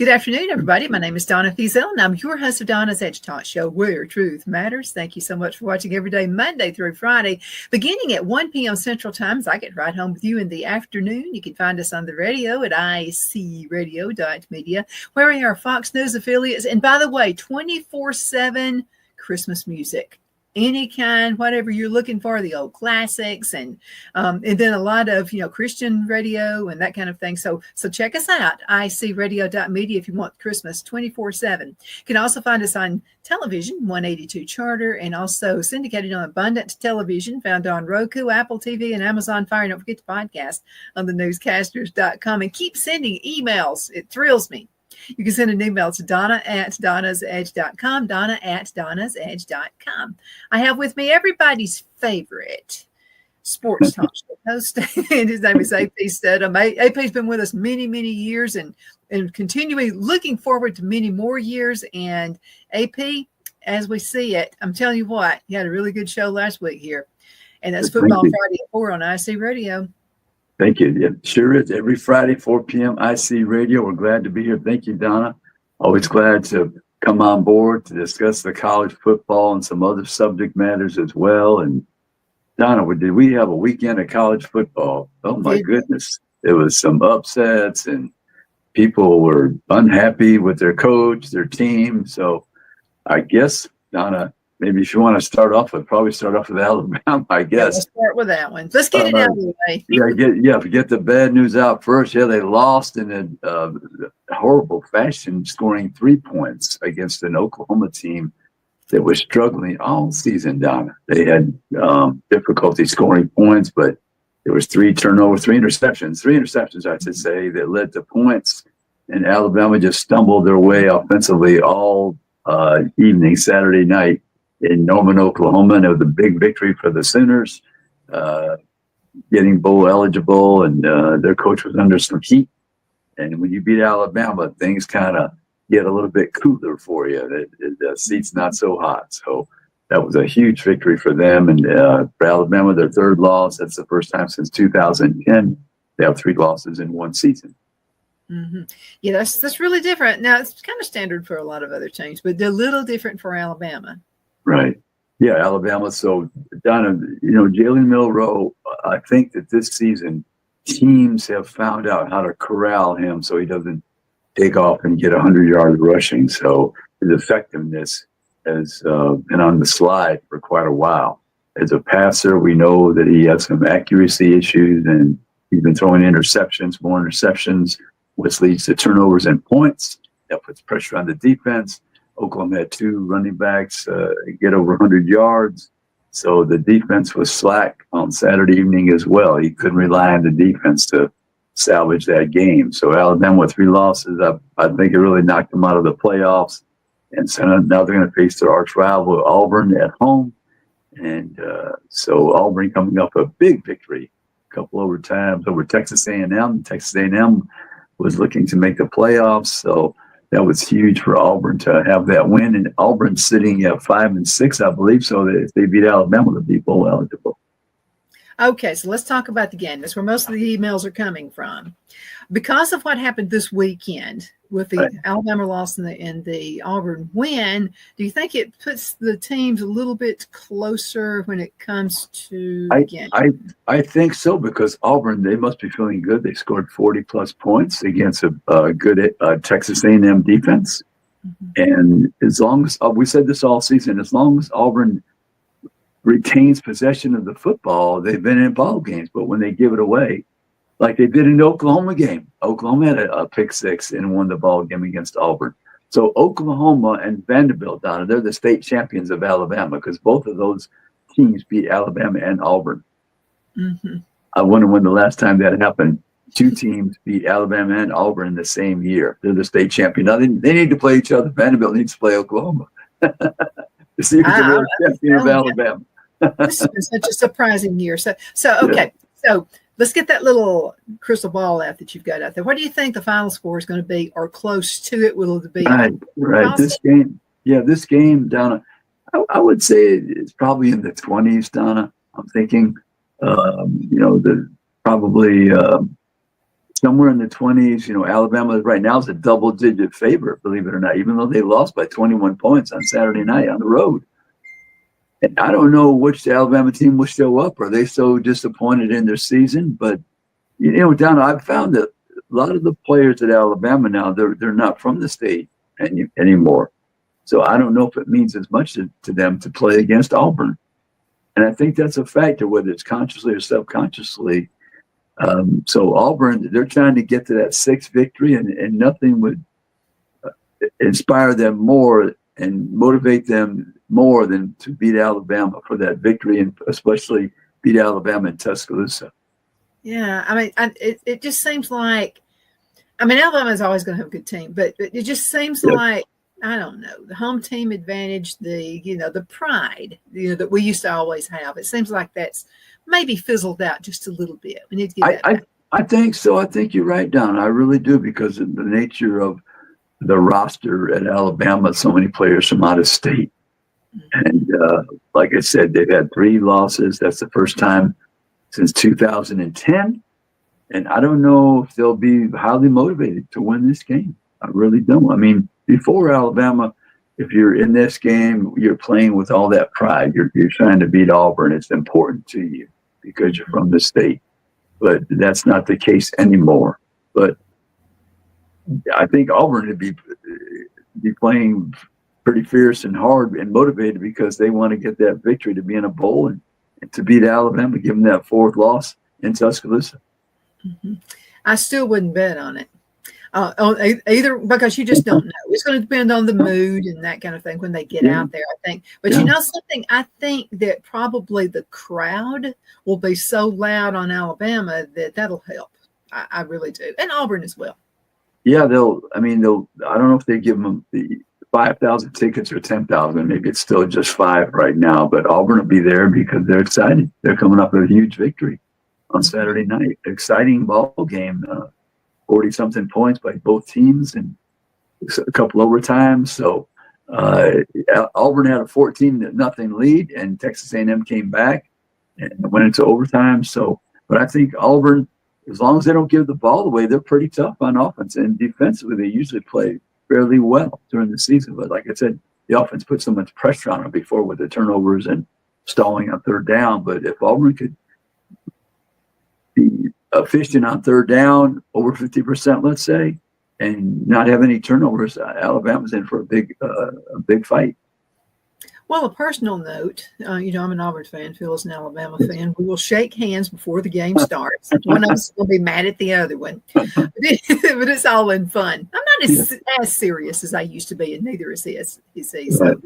Good afternoon, everybody. My name is Donna Fiesel, and I'm your host of Donna's Edge Talk Show, where truth matters. Thank you so much for watching every day, Monday through Friday, beginning at 1 p.m. Central Time. I get right home with you in the afternoon. You can find us on the radio at icradio.media, where we are Fox News affiliates. And by the way, 24/7 Christmas music. Any kind, whatever you're looking for, the old classics, and then a lot of Christian radio and that kind of thing. So check us out, icradio.media, if you want Christmas 24/7. You can also find us on television, 182 Charter, and also syndicated on Abundant Television, found on Roku, Apple TV, and Amazon Fire. Don't forget to podcast on thenewscasters.com, and keep sending emails. It thrills me. You can send an email to Donna@donnasedge.com, Donna@donnasedge.com. I have with me everybody's favorite sports talk show host, and his name is AP Steadham. AP's been with us many, many years and continuing, looking forward to many more years. And AP, as we see it, I'm telling you what, you had a really good show last week here. And that's Football Friday at 4 on IC Radio. Thank you. It sure is. Every Friday, 4 p.m. IC Radio. We're glad to be here. Thank you, Donna. Always glad to come on board to discuss the college football and some other subject matters as well. And Donna, did we have a weekend of college football? Oh, my goodness. There was some upsets, and people were unhappy with their coach, their team. So I guess, Donna, maybe if you want to probably start off with Alabama, I guess. Yeah, let's start with that one. Let's get it out of the way. Get the bad news out first. Yeah, they lost in a horrible fashion, scoring 3 points against an Oklahoma team that was struggling all season, Donna. They had difficulty scoring points, but there was 3 interceptions, I should say, that led to points. And Alabama just stumbled their way offensively all evening, Saturday night, in Norman, Oklahoma, and it was a big victory for the Sooners, getting bowl eligible, and their coach was under some heat. And when you beat Alabama, things kind of get a little bit cooler for you. The seat's not so hot. So that was a huge victory for them. And for Alabama, their 3rd loss. That's the first time since 2010. They have 3 losses in one season. Mm-hmm. Yeah, that's really different. Now, it's kind of standard for a lot of other teams, but they're a little different for Alabama. Right. Yeah, Alabama. So, Donna, Jalen Milroe, I think that this season teams have found out how to corral him so he doesn't take off and get 100 yards rushing. So his effectiveness has been on the slide for quite a while. As a passer, we know that he has some accuracy issues, and he's been throwing more interceptions, which leads to turnovers and points. That puts pressure on the defense. Oklahoma had 2 running backs get over 100 yards. So the defense was slack on Saturday evening as well. You couldn't rely on the defense to salvage that game. So Alabama with 3 losses, I think it really knocked them out of the playoffs. And so now they're going to face their arch rival, Auburn, at home. And so Auburn coming up a big victory, a couple overtimes over Texas A&M. Texas A&M was looking to make the playoffs. So that was huge for Auburn to have that win, and Auburn sitting at 5-6, I believe. So that if they beat Alabama, they'll be bowl eligible. Okay, so let's talk about the game. That's where most of the emails are coming from. Because of what happened this weekend with the Alabama loss and the Auburn win, do you think it puts the teams a little bit closer when it comes to the game? I think so, because Auburn, they must be feeling good. They scored 40-plus points against a good Texas A&M defense. Mm-hmm. And as long as we said this all season, as long as Auburn retains possession of the football, they've been in ball games. But when they give it away, like they did in the Oklahoma game, Oklahoma had a pick 6 and won the ball game against Auburn. So Oklahoma and Vanderbilt, Donna, they're the state champions of Alabama, because both of those teams beat Alabama and Auburn. Mm-hmm. I wonder when the last time that happened. 2 teams beat Alabama and Auburn in the same year. They're the state champion. Now they need to play each other. Vanderbilt needs to play Oklahoma to see who's the real champion of Alabama. This has been such a surprising year. So okay. Yeah. So let's get that little crystal ball out that you've got out there. What do you think the final score is going to be, or close to it will it be? Right. This game, Donna, I would say it's probably in the 20s, Donna. I'm thinking, probably somewhere in the 20s. Alabama right now is a double-digit favorite, believe it or not, even though they lost by 21 points on Saturday night on the road. And I don't know which Alabama team will show up. Are they so disappointed in their season? But, Don, I've found that a lot of the players at Alabama now, they're not from the state anymore. So I don't know if it means as much to them to play against Auburn. And I think that's a factor, whether it's consciously or subconsciously. So Auburn, they're trying to get to that 6th victory, and nothing would inspire them more and motivate them more than to beat Alabama for that victory, and especially beat Alabama in Tuscaloosa. Yeah, I mean, it just seems like, Alabama is always going to have a good team, but it just seems like, I don't know, the home team advantage, the pride, that we used to always have. It seems like that's maybe fizzled out just a little bit. We need to get that back. I think so. I think you're right, Don. I really do, because of the nature of the roster at Alabama, so many players from out of state. And like I said, they've had 3 losses. That's the first time since 2010. And I don't know if they'll be highly motivated to win this game. I really don't. Before Alabama, if you're in this game, you're playing with all that pride. You're trying to beat Auburn. It's important to you because you're from the state. But that's not the case anymore. But I think Auburn would be playing pretty fierce and hard and motivated because they want to get that victory to be in a bowl and to beat Alabama, give them that 4th loss in Tuscaloosa. Mm-hmm. I still wouldn't bet on it. Either, because you just don't know. It's going to depend on the mood and that kind of thing when they get out there, I think. But something, I think that probably the crowd will be so loud on Alabama that'll help. I really do. And Auburn as well. Yeah, they'll, I don't know if they give them the 5,000 tickets or 10,000. Maybe it's still just 5 right now, but Auburn will be there because they're excited. They're coming up with a huge victory on Saturday night. Exciting ball game. 40-something points by both teams and a couple overtimes. So Auburn had a 14-0 lead, and Texas A&M came back and went into overtime. So, but I think Auburn, as long as they don't give the ball away, they're pretty tough on offense. And defensively, they usually play fairly well during the season. But like I said, the offense put so much pressure on them before with the turnovers and stalling on 3rd down. But if Auburn could be efficient on 3rd down, over 50%, let's say, and not have any turnovers, Alabama's in for a big fight. Well, a personal note, I'm an Auburn fan, Phil is an Alabama fan. We will shake hands before the game starts. One of us will be mad at the other one, but it's all in fun. I'm not as serious as I used to be, and neither is he. So.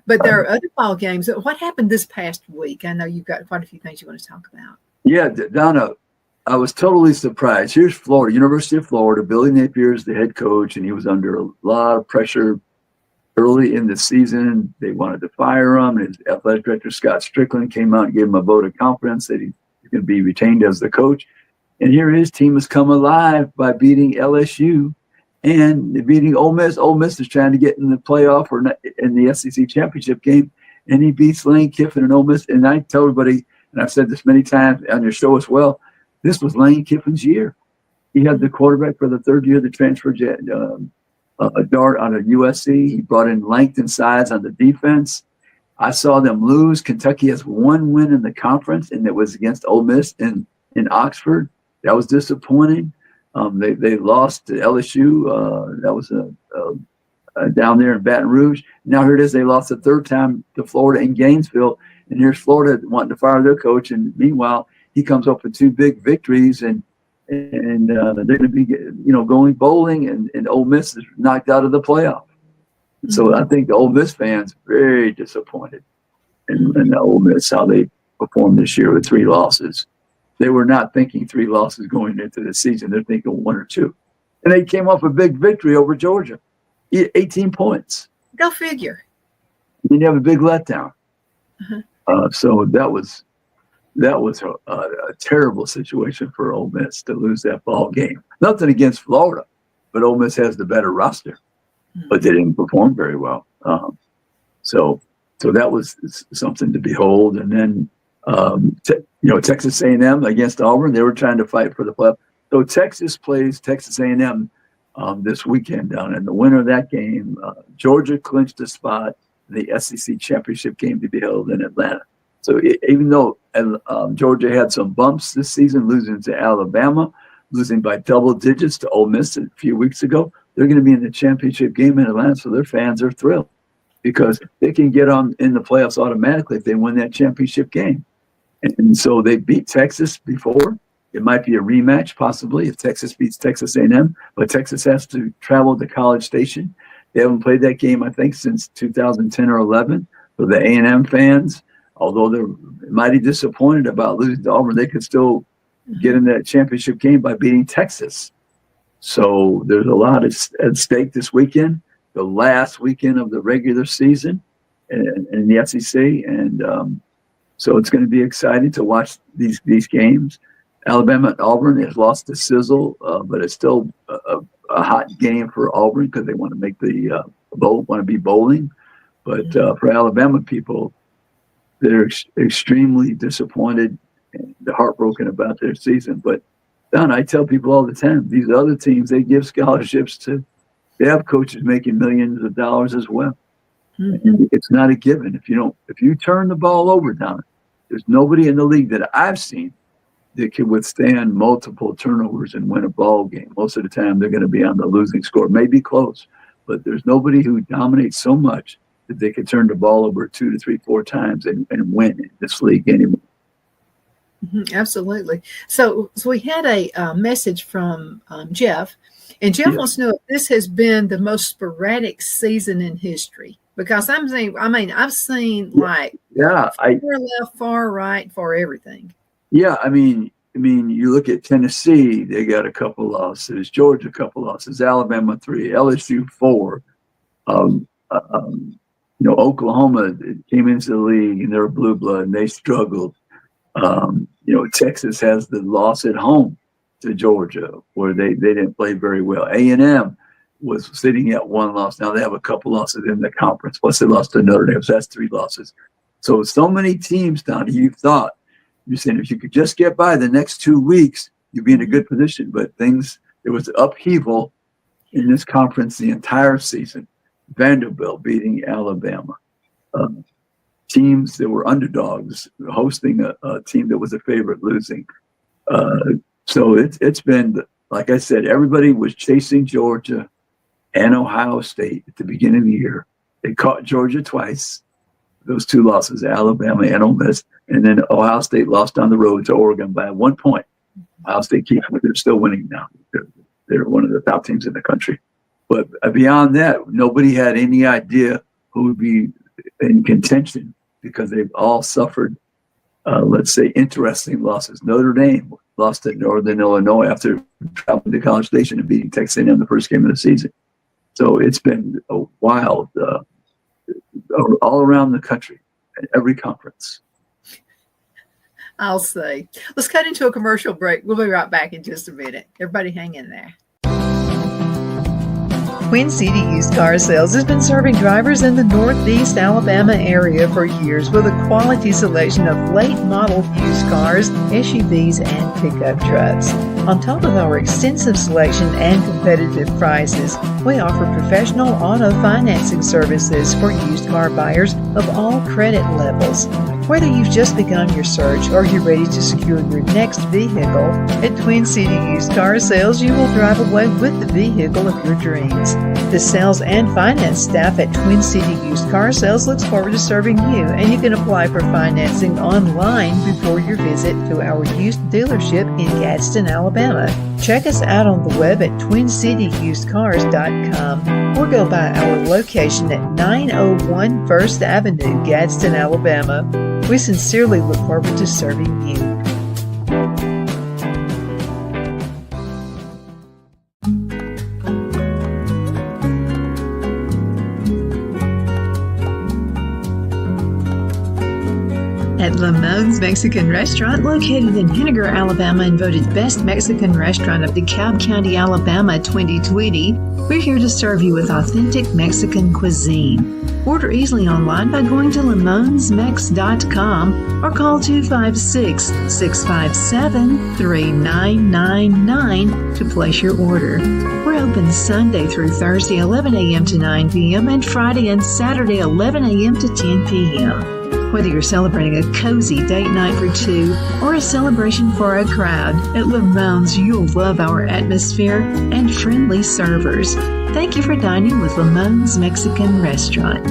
But there are other ball games. What happened this past week? I know you've got quite a few things you want to talk about. Yeah, Donna, I was totally surprised. Here's Florida, University of Florida. Billy Napier is the head coach, and he was under a lot of pressure early in the season. They wanted to fire him. And his athletic director, Scott Strickland, came out and gave him a vote of confidence that he's going to be retained as the coach. And here his team has come alive by beating LSU and beating Ole Miss. Ole Miss is trying to get in the playoff or in the SEC championship game, and he beats Lane Kiffin and Ole Miss. And I tell everybody, and I've said this many times on your show as well, this was Lane Kiffin's year. He had the quarterback for the 3rd year, the transfer a dart out of USC. He brought in length and size on the defense. I saw them lose. Kentucky has 1 win in the conference, and it was against Ole Miss in Oxford. That was disappointing. They lost to LSU. That was down there in Baton Rouge. Now here it is. They lost the 3rd time to Florida in Gainesville, and here's Florida wanting to fire their coach. And meanwhile, he comes up with 2 big victories, and they're going to be, going bowling, and Ole Miss is knocked out of the playoff. Mm-hmm. So I think the Ole Miss fans very disappointed in Ole Miss, how they performed this year with 3 losses. They were not thinking 3 losses going into the season. They're thinking 1 or 2. And they came off a big victory over Georgia, 18 points. Go figure. You have a big letdown. Uh-huh. So that was a terrible situation for Ole Miss to lose that ball game. Nothing against Florida, but Ole Miss has the better roster, but they didn't perform very well. So that was something to behold. And then, Texas A&M against Auburn, they were trying to fight for the playoff. So Texas plays Texas A&M this weekend down, and the winner of that game, Georgia clinched a spot in the SEC championship game to be held in Atlanta. So even though Georgia had some bumps this season, losing to Alabama, losing by double digits to Ole Miss a few weeks ago, they're going to be in the championship game in Atlanta, so their fans are thrilled because they can get on in the playoffs automatically if they win that championship game. And so they beat Texas before. It might be a rematch possibly if Texas beats Texas A&M, but Texas has to travel to College Station. They haven't played that game, I think, since 2010 or 11. So the A&M fans, although they're mighty disappointed about losing to Auburn, they could still get in that championship game by beating Texas. So there's a lot at stake this weekend, the last weekend of the regular season in the SEC. And so it's going to be exciting to watch these games. Alabama and Auburn has lost to sizzle, but it's still a hot game for Auburn because they want to make the bowl, want to be bowling. But for Alabama people, they're extremely disappointed and heartbroken about their season. But Don, I tell people all the time, these other teams, they give scholarships to, they have coaches making millions of dollars as well. Mm-hmm. It's not a given. If you turn the ball over, Don, there's nobody in the league that I've seen that can withstand multiple turnovers and win a ball game. Most of the time, they're going to be on the losing score, maybe close, but there's nobody who dominates so much that they can turn the ball over 2 to 3, 4 times and win in this league anymore. Mm-hmm, absolutely. So we had a message from Jeff, and Jeff wants to know if this has been the most sporadic season in history. Because I've seen far left, far right, for everything. Yeah, I mean, you look at Tennessee, they got a couple losses. Georgia, a couple losses. Alabama, 3. LSU, 4. Oklahoma came into the league and they're blue blood and they struggled. Texas has the loss at home to Georgia where they didn't play very well. A&M was sitting at 1 loss. Now they have a couple losses in the conference. Plus they lost to Notre Dame. So that's 3 losses. So many teams, Donnie, you're saying if you could just get by the next 2 weeks, you'd be in a good position. But there was upheaval in this conference the entire season. Vanderbilt beating Alabama. Teams that were underdogs hosting a team that was a favorite losing. So it's been, like I said, everybody was chasing Georgia and Ohio State at the beginning of the year. They caught Georgia twice. Those 2 losses, Alabama and Ole Miss. And then Ohio State lost on the road to Oregon by 1 point. Ohio State they're still winning now. They're one of the top teams in the country. But beyond that, nobody had any idea who would be in contention because they've all suffered, let's say, interesting losses. Notre Dame lost at Northern Illinois after traveling to College Station and beating Texas A&M the first game of the season. So it's been a wild all around the country, at every conference. I'll say. Let's cut into a commercial break. We'll be right back in just a minute. Everybody hang in there. Twin City Used Car Sales has been serving drivers in the Northeast Alabama area for years with a quality selection of late model used cars, SUVs, and pickup trucks. On top of our extensive selection and competitive prices, we offer professional auto financing services for used car buyers of all credit levels. Whether you've just begun your search or you're ready to secure your next vehicle, at Twin City Used Car Sales, you will drive away with the vehicle of your dreams. The sales and finance staff at Twin City Used Car Sales looks forward to serving you, and you can apply for financing online before your visit to our used dealership in Gadsden, Alabama. Check us out on the web at twincityusedcars.com or go by our location at 901 First Avenue, Gadsden, Alabama. We sincerely look forward to serving you. At Lamone's Mexican Restaurant, located in Henniger, Alabama, and voted Best Mexican Restaurant of DeKalb County, Alabama 2020, we're here to serve you with authentic Mexican cuisine. Order easily online by going to limonsmex.com or call 256-657-3999 to place your order. We're open Sunday through Thursday, 11 a.m. to 9 p.m. and Friday and Saturday, 11 a.m. to 10 p.m. Whether you're celebrating a cozy date night for two or a celebration for a crowd, at Lamone's you'll love our atmosphere and friendly servers. Thank you for dining with Lamone's Mexican Restaurant.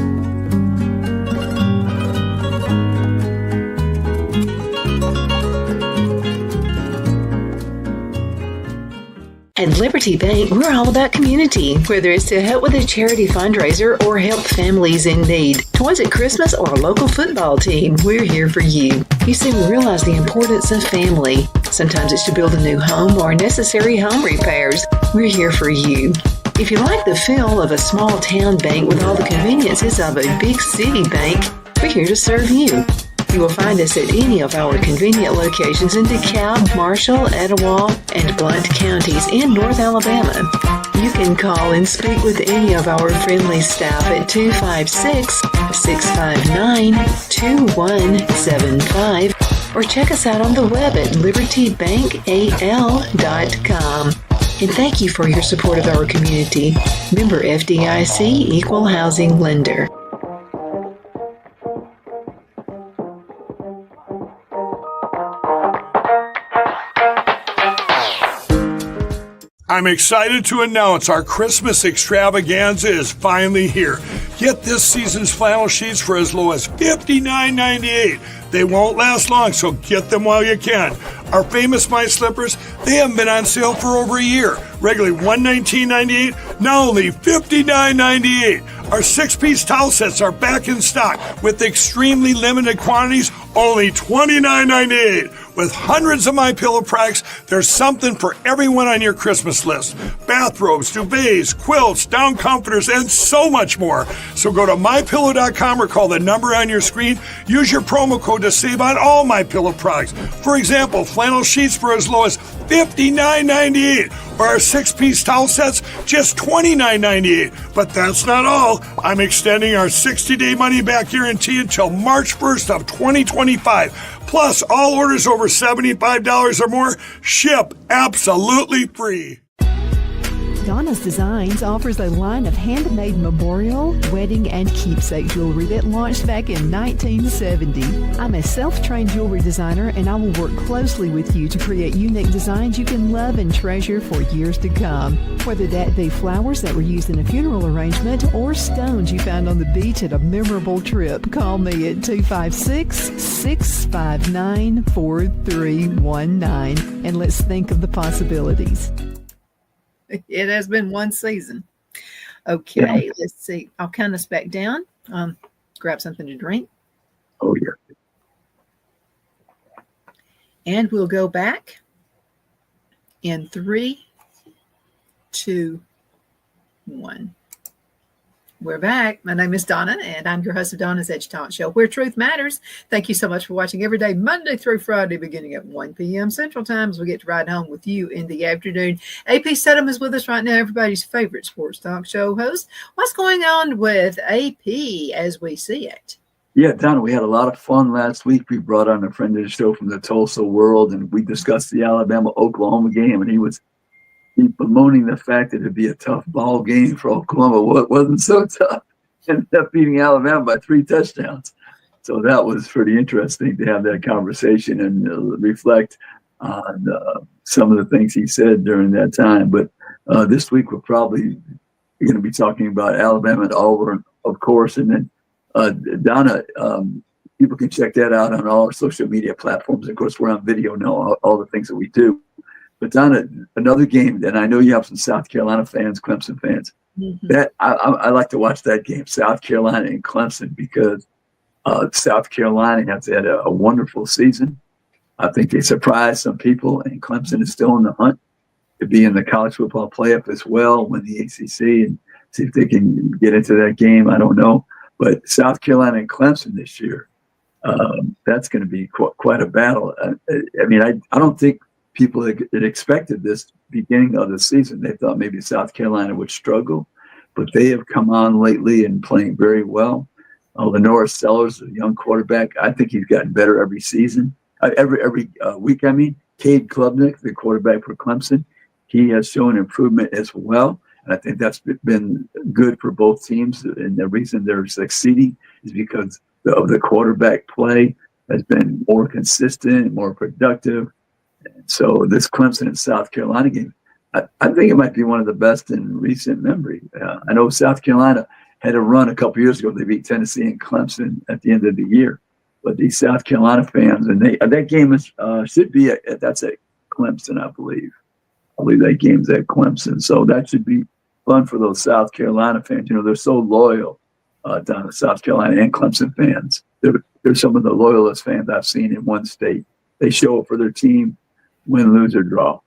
At Liberty Bank, we're all about community, whether it's to help with a charity fundraiser or help families in need. Toys at Christmas or a local football team, we're here for you. You see, we realize the importance of family. Sometimes it's to build a new home or necessary home repairs. We're here for you. If you like the feel of a small town bank with all the conveniences of a big city bank, we're here to serve you. You will find us at any of our convenient locations in DeKalb, Marshall, Etowah, and Blount counties in North Alabama. You can call and speak with any of our friendly staff at 256-659-2175 or check us out on the web at libertybankal.com. And thank you for your support of our community. Member FDIC Equal Housing Lender. I'm excited to announce our Christmas extravaganza is finally here. Get this season's flannel sheets for as low as $59.98. They won't last long, so get them while you can. Our famous My Slippers, they haven't been on sale for over a year. Regularly $119.98, now only $59.98. Our 6-piece towel sets are back in stock with extremely limited quantities, only $29.98. With hundreds of MyPillow products, there's something for everyone on your Christmas list. Bathrobes, duvets, quilts, down comforters, and so much more. So go to MyPillow.com or call the number on your screen. Use your promo code to save on all MyPillow products. For example, flannel sheets for as low as $59.98. Or our 6-piece towel sets, just $29.98. But that's not all. I'm extending our 60-day money-back guarantee until March 1st of 2025. Plus, all orders over $75 or more ship absolutely free. Donna's Designs offers a line of handmade memorial, wedding, and keepsake jewelry that launched back in 1970. I'm a self-trained jewelry designer, and I will work closely with you to create unique designs you can love and treasure for years to come. Whether that be flowers that were used in a funeral arrangement or stones you found on the beach at a memorable trip, call me at 256-659-4319, and let's think of the possibilities. It has been one season. Okay, Let's see. I'll count us back down. Grab something to drink. Oh, yeah. And we'll go back in 3, 2, 1. We're back. My name is Donna, and I'm your host of Donna's Edge Talk Show, where truth matters. Thank you so much for watching every day, Monday through Friday, beginning at 1 p.m. Central Time, as we get to ride home with you in the afternoon. AP Steadham is with us right now, everybody's favorite sports talk show host. What's going on with AP as we see it? Yeah, Donna, we had a lot of fun last week. We brought on a friend of the show from the Tulsa world, and we discussed the Alabama-Oklahoma game, and he was bemoaning the fact that it'd be a tough ball game for Oklahoma. Well, it wasn't so tough. Ended up beating Alabama by 3 touchdowns. So that was pretty interesting to have that conversation and reflect on some of the things he said during that time. But this week we're probably going to be talking about Alabama and Auburn, of course. And then Donna, people can check that out on all our social media platforms. Of course, we're on video now, all the things that we do. But Donna, another game, and I know you have some South Carolina fans, Clemson fans. Mm-hmm. That I like to watch that game, South Carolina and Clemson, because South Carolina has had a wonderful season. I think they surprised some people, and Clemson is still in the hunt to be in the college football playoff as well, win the ACC, and see if they can get into that game. I don't know. But South Carolina and Clemson this year, that's going to be quite a battle. I mean, I don't think people that expected this beginning of the season, they thought maybe South Carolina would struggle. but they have come on lately and playing very well. Lenore Sellers, a young quarterback, I think he's gotten better every season, every week. I mean, Cade Klubnik, the quarterback for Clemson, he has shown improvement as well. And I think that's been good for both teams. And the reason they're succeeding is because of the quarterback play has been more consistent, more productive. And so this Clemson and South Carolina game, I think it might be one of the best in recent memory. I know South Carolina had a run a couple years ago. They beat Tennessee and Clemson at the end of the year. But these South Carolina fans, and that game should be that's at Clemson, I believe. I believe that game's at Clemson. So that should be fun for those South Carolina fans. You know, they're so loyal down to South Carolina and Clemson fans. They're some of the loyalist fans I've seen in one state. They show up for their team, win, lose, or draw.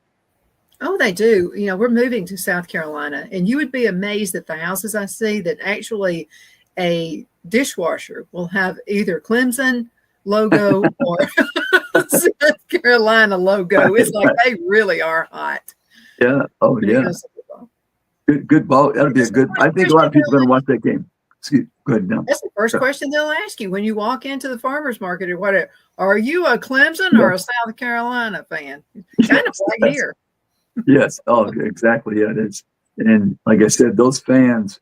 Oh, they do. You know, we're moving to South Carolina, and you would be amazed at the houses I see that actually a dishwasher will have either Clemson logo or South Carolina logo. It's like they really are hot. Yeah. Oh, yeah. Good ball. That'll be a good. I think a lot of people are going to watch that game. Excuse. Go ahead now. That's the first question they'll ask you when you walk into the farmers market or whatever. Are you a Clemson or a South Carolina fan? Kind of like here. Yes. Oh, exactly. Yeah, it is. And like I said, those fans,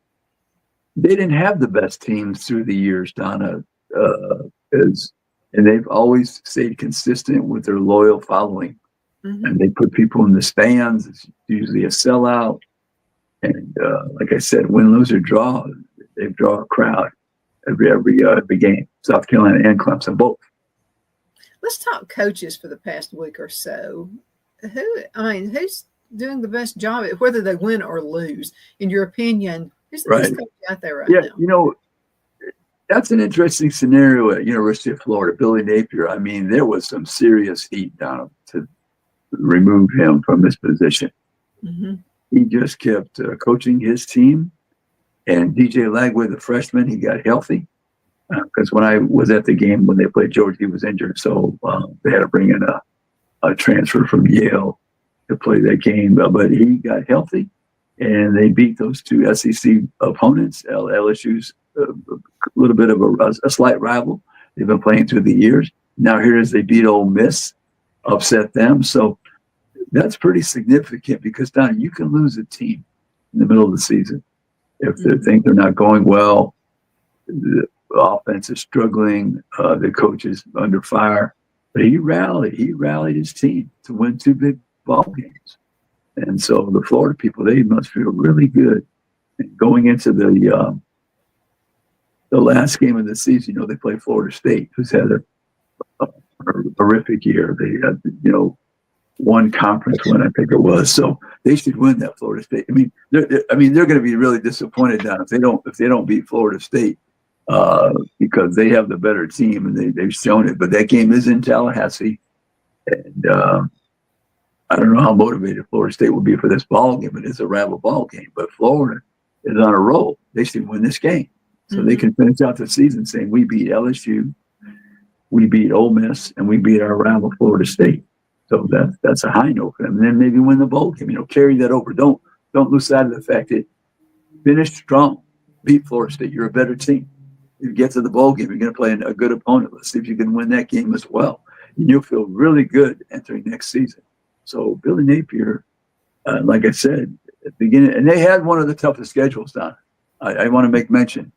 they didn't have the best teams through the years, Donna, and they've always stayed consistent with their loyal following. Mm-hmm. And they put people in the stands. It's usually a sellout. And like I said, win, lose, or draw, they draw a crowd every game. South Carolina and Clemson, both. Let's talk coaches for the past week or so. Who's doing the best job at whether they win or lose? In your opinion, who's the best coach out there right now? You know, that's an interesting scenario at University of Florida. Billy Napier, I mean, there was some serious heat down to remove him from his position. Mm-hmm. He just kept coaching his team. And DJ Lagway, the freshman, he got healthy. Because when I was at the game when they played Georgia, he was injured. So they had to bring in a transfer from Yale to play that game. But he got healthy. And they beat those two SEC opponents. LSU's a little bit of a slight rival. They've been playing through the years. Now here is they beat Ole Miss, upset them. So that's pretty significant because, Don, you can lose a team in the middle of the season if they think they're not going well. The offense is struggling. The coach is under fire. But he rallied his team to win 2 big ball games. And so the Florida people, they must feel really good. And going into the last game of the season, they play Florida State, who's had a horrific year. They had, one conference win, I think it was. So they should win that Florida State. I mean, they're going to be really disappointed now if they don't beat Florida State because they have the better team and they've shown it. But that game is in Tallahassee, and I don't know how motivated Florida State will be for this ball game. It is a rival ball game, but Florida is on a roll. They should win this game so they can finish out the season saying we beat LSU, we beat Ole Miss, and we beat our rival Florida State. So that's a high note for them. And then maybe win the bowl game. Carry that over. Don't lose sight of the fact that finish strong, beat Florida State. You're a better team. You get to the bowl game, you're going to play a good opponent. Let's see if you can win that game as well. And you'll feel really good entering next season. So Billy Napier, like I said at the beginning, and they had one of the toughest schedules, Don. I want to make mention.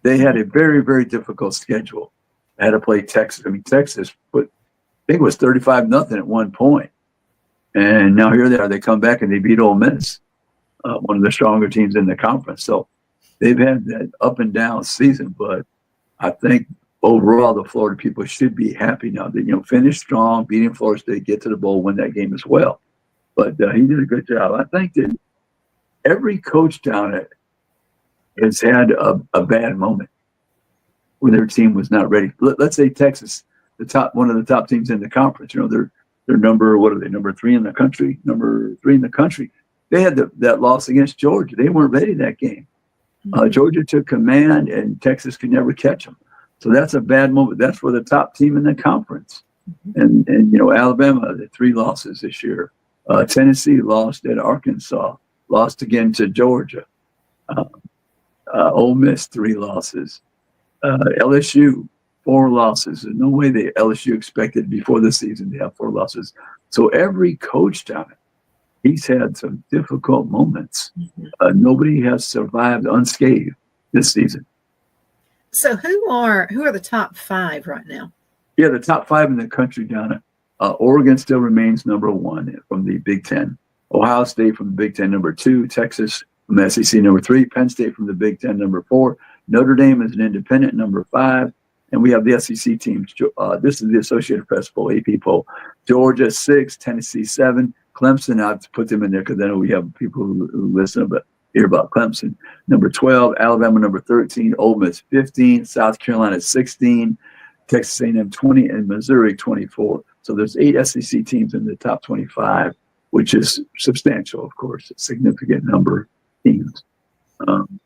They had a very, very difficult schedule. They had to play Texas. I mean, Texas put, I think it was 35-0 at one point. And now here they are. They come back and they beat Ole Miss, one of the stronger teams in the conference. So they've had that up and down season. But I think overall the Florida people should be happy now that, finish strong, beating Florida State, get to the bowl, win that game as well. But he did a good job. I think that every coach down there has had a bad moment where their team was not ready. Let's say Texas, one of the top teams in the conference. They're number 3 in the country, number 3 in the country. They had that loss against Georgia. They weren't ready that game. Georgia took command, and Texas could never catch them. So that's a bad moment. That's for the top team in the conference. And Alabama had 3 losses this year. Tennessee lost at Arkansas, lost again to Georgia. Ole Miss 3 losses. LSU 4 losses. There's no way the LSU expected before the season to have 4 losses. So every coach down it, he's had some difficult moments. Nobody has survived unscathed this season. So who are the top 5 right now? Yeah, the top 5 in the country, Donna. Oregon still remains number 1 from the Big Ten. Ohio State from the Big Ten, number 2. Texas from the SEC, number 3. Penn State from the Big Ten, number 4. Notre Dame is an independent, number 5. And we have the SEC teams. This is the Associated Press poll, AP poll. Georgia 6, Tennessee 7. Clemson, I'll put them in there because I know we have people who listen but hear about Clemson. Number 12, Alabama number 13, Ole Miss 15, South Carolina 16, Texas A&M 20, and Missouri 24. So there's 8 SEC teams in the top 25, which is substantial, of course, a significant number of teams.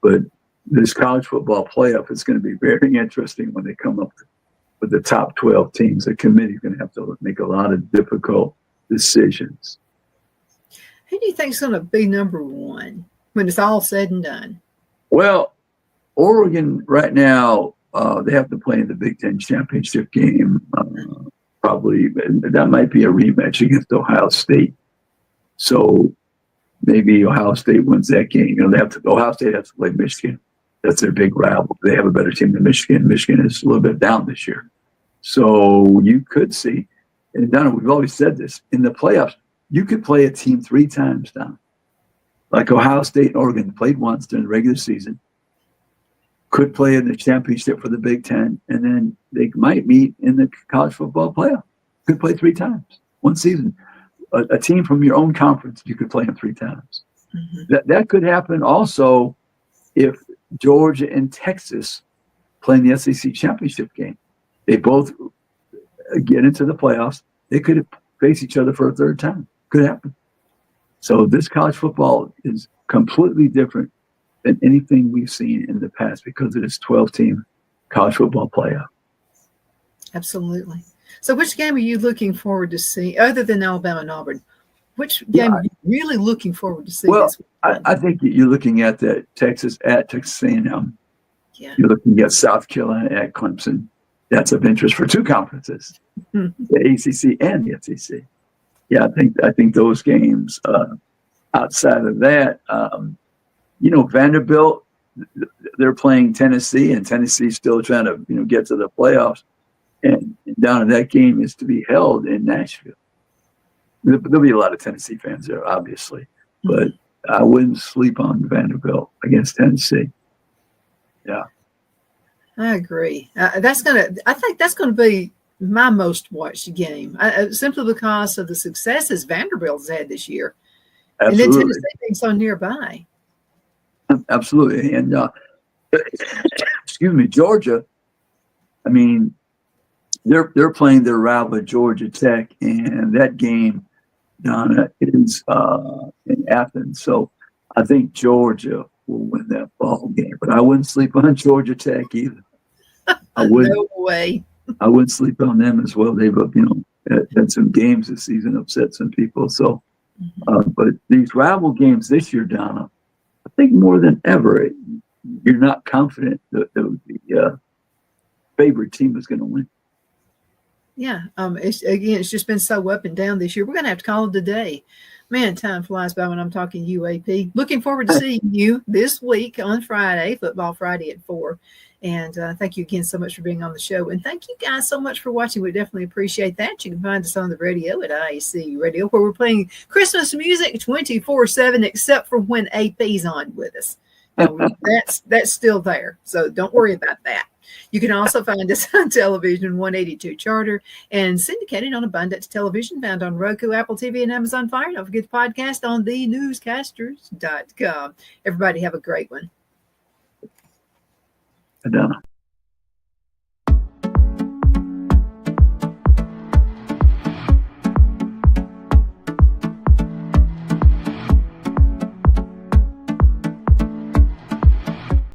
But this college football playoff is going to be very interesting when they come up with the top 12 teams. The committee is going to have to make a lot of difficult decisions. Who do you think is going to be number 1 when it's all said and done? Well, Oregon right now, they have to play in the Big Ten championship game. Probably that might be a rematch against Ohio State. So maybe Ohio State wins that game. Ohio State has to play Michigan. That's their big rival. They have a better team than Michigan. Michigan is a little bit down this year. So you could see, and Donna, we've always said this, in the playoffs, you could play a team 3 times, Donna. Like Ohio State and Oregon played once during the regular season, could play in the championship for the Big Ten, and then they might meet in the college football playoff. Could play 3 times, one season. A team from your own conference, you could play them 3 times. That could happen also if Georgia and Texas play in the SEC championship game. They both get into the playoffs. They could face each other for a 3rd time. Could happen. So this college football is completely different than anything we've seen in the past because of this 12-team college football playoff. Absolutely. So which game are you looking forward to see, other than Alabama and Auburn? Which game are you really looking forward to see? Well, this weekend? I think you're looking at the Texas A&M. Yeah. You're looking at South Carolina at Clemson. That's of interest for 2 conferences, the ACC and the SEC. Yeah, I think those games. Outside of that, Vanderbilt, they're playing Tennessee, and Tennessee's still trying to get to the playoffs. And down in that game is to be held in Nashville. There'll be a lot of Tennessee fans there, obviously, but I wouldn't sleep on Vanderbilt against Tennessee. Yeah, I agree. I think that's gonna be my most watched game, simply because of the successes Vanderbilt's had this year, absolutely. And then Tennessee being so nearby. Absolutely, and excuse me, Georgia. I mean, they're playing their rival Georgia Tech, and that game, Donna, is in Athens. So I think Georgia will win that ball game, but I wouldn't sleep on Georgia Tech either. I wouldn't. No way. I wouldn't sleep on them as well. They've had some games this season, upset some people. So, but these rival games this year, Donna, I think more than ever, you're not confident that the favorite team is going to win. Yeah. It's just been so up and down this year. We're going to have to call it a day. Man, time flies by when I'm talking UAP. Looking forward to seeing you this week on Friday, Football Friday at 4. And thank you again so much for being on the show. And thank you guys so much for watching. We definitely appreciate that. You can find us on the radio at IAC Radio, where we're playing Christmas music 24/7, except for when AP's on with us. That's still there. So don't worry about that. You can also find us on television, 182 Charter, and syndicated on Abundance Television, found on Roku, Apple TV, and Amazon Fire. Don't forget the podcast on thenewscasters.com. Everybody have a great one. Donna.